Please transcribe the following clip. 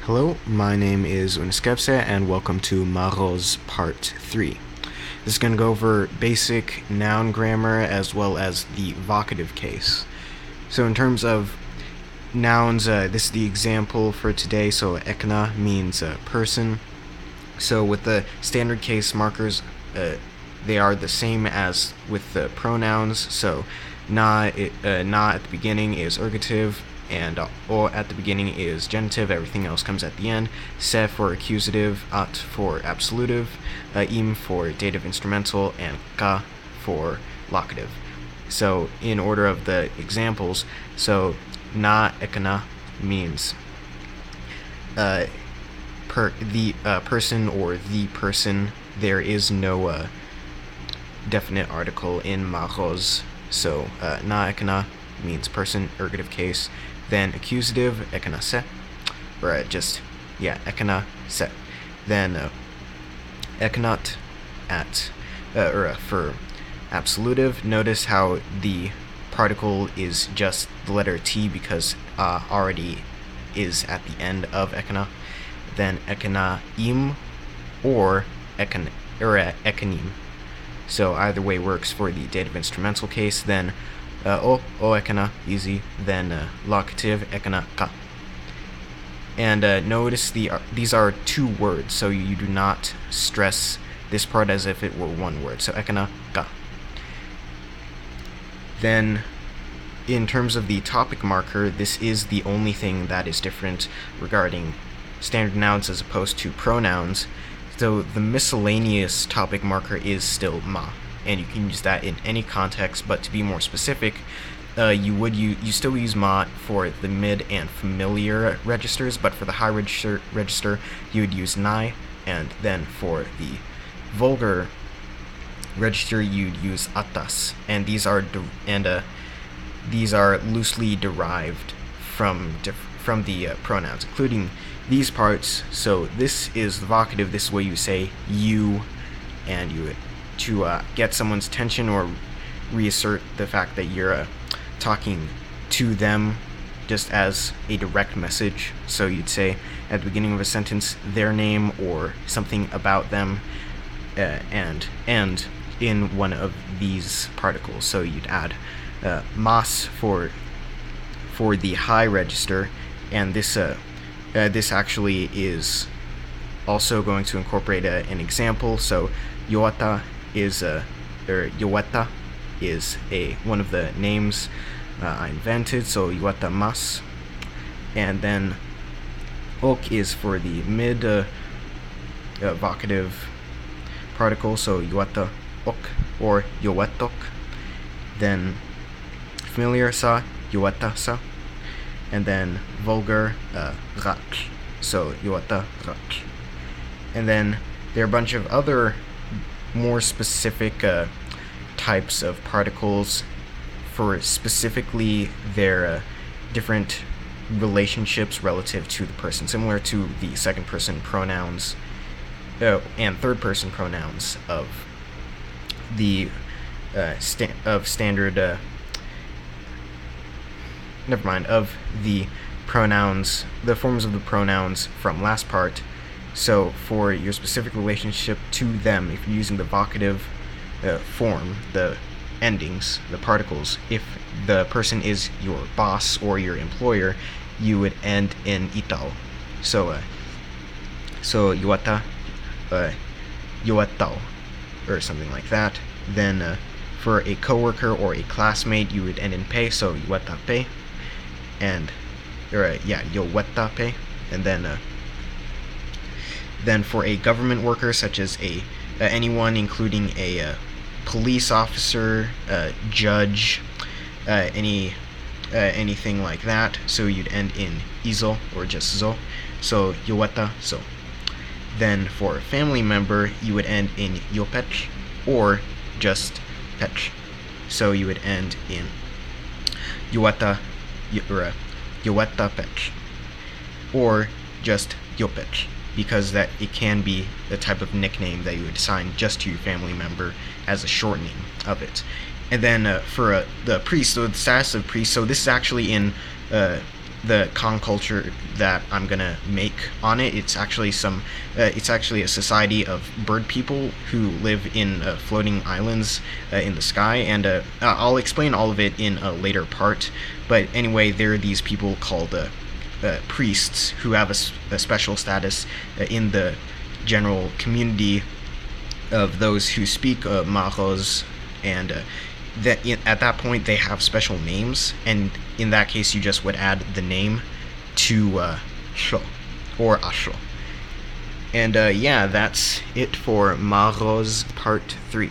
Hello, my name is Unisquepse and welcome to Maroz Part 3. This is going to go over basic noun grammar as well as the vocative case. So in terms of nouns, this is the example for today. So ekna means person. So with the standard case markers, they are the same as with the pronouns. So na at the beginning is ergative, and o at the beginning is genitive. Everything else comes at the end. Se for accusative, at for absolutive, im for dative instrumental, and ka for locative. So in order of the examples, so na ekana means the person or the person. There is no definite article in Maroz. So na ekana means person, ergative case. Then accusative, ekana se, or ekana se. Then ekanat at, for absolutive. Notice how the particle is just the letter T because already is at the end of ekana. Then ekana im or ekanim. So either way works for the dative instrumental case. Then o ekana, easy. Then locative, ekana ka. And notice these are two words, so you do not stress this part as if it were one word. So ekana ka. Then in terms of the topic marker, this is the only thing that is different regarding standard nouns as opposed to pronouns. So the miscellaneous topic marker is still ma, and you can use that in any context, but to be more specific, you still use ma for the mid and familiar registers, but for the high register you would use nai, and then for the vulgar register you'd use atas, and these are loosely derived from the pronouns, including these parts. So this is the vocative. This is where you say you, and to get someone's attention or reassert the fact that you're talking to them just as a direct message. So you'd say at the beginning of a sentence their name or something about them, and end in one of these particles. So you'd add mas for the high register, and this actually is also going to incorporate an example. So yoata is yoeta is one of the names I invented. So yoata mas, and then ok is for the mid vocative particle. So yoata ok or yoetok. Then familiar sa, yoeta sa. And then vulgar, rak. So yoata rak. And then there are a bunch of other more specific types of particles for specifically their different relationships relative to the person, similar to the second person pronouns and third person pronouns of the standard of the pronouns, the forms of the pronouns from last part. So for your specific relationship to them, if you're using the vocative form, the endings, the particles, if the person is your boss or your employer, you would end in itao. So yuata, yuatao, or something like that. Then for a coworker or a classmate, you would end in pe. So yuata pe. And yoweta pe. And then for a government worker, such as anyone including a police officer, judge, anything like that, so you'd end in izo or just zo. So yoweta zo. Then for a family member, you would end in yopech or just pech. So you would end in yoweta yoweta pech or just yopech, because that it can be the type of nickname that you would assign just to your family member as a shortening of it. And then for the priest, so the status of priest, so this is actually in the Kong culture that I'm gonna make on it. It's actually a society of bird people who live in floating islands in the sky, and I'll explain all of it in a later part. But anyway, there are these people called priests who have a special status in the general community of those who speak Maroz, and at that point they have special names, and in that case you just would add the name to sho or asho. And yeah, that's it for Maroz part 3.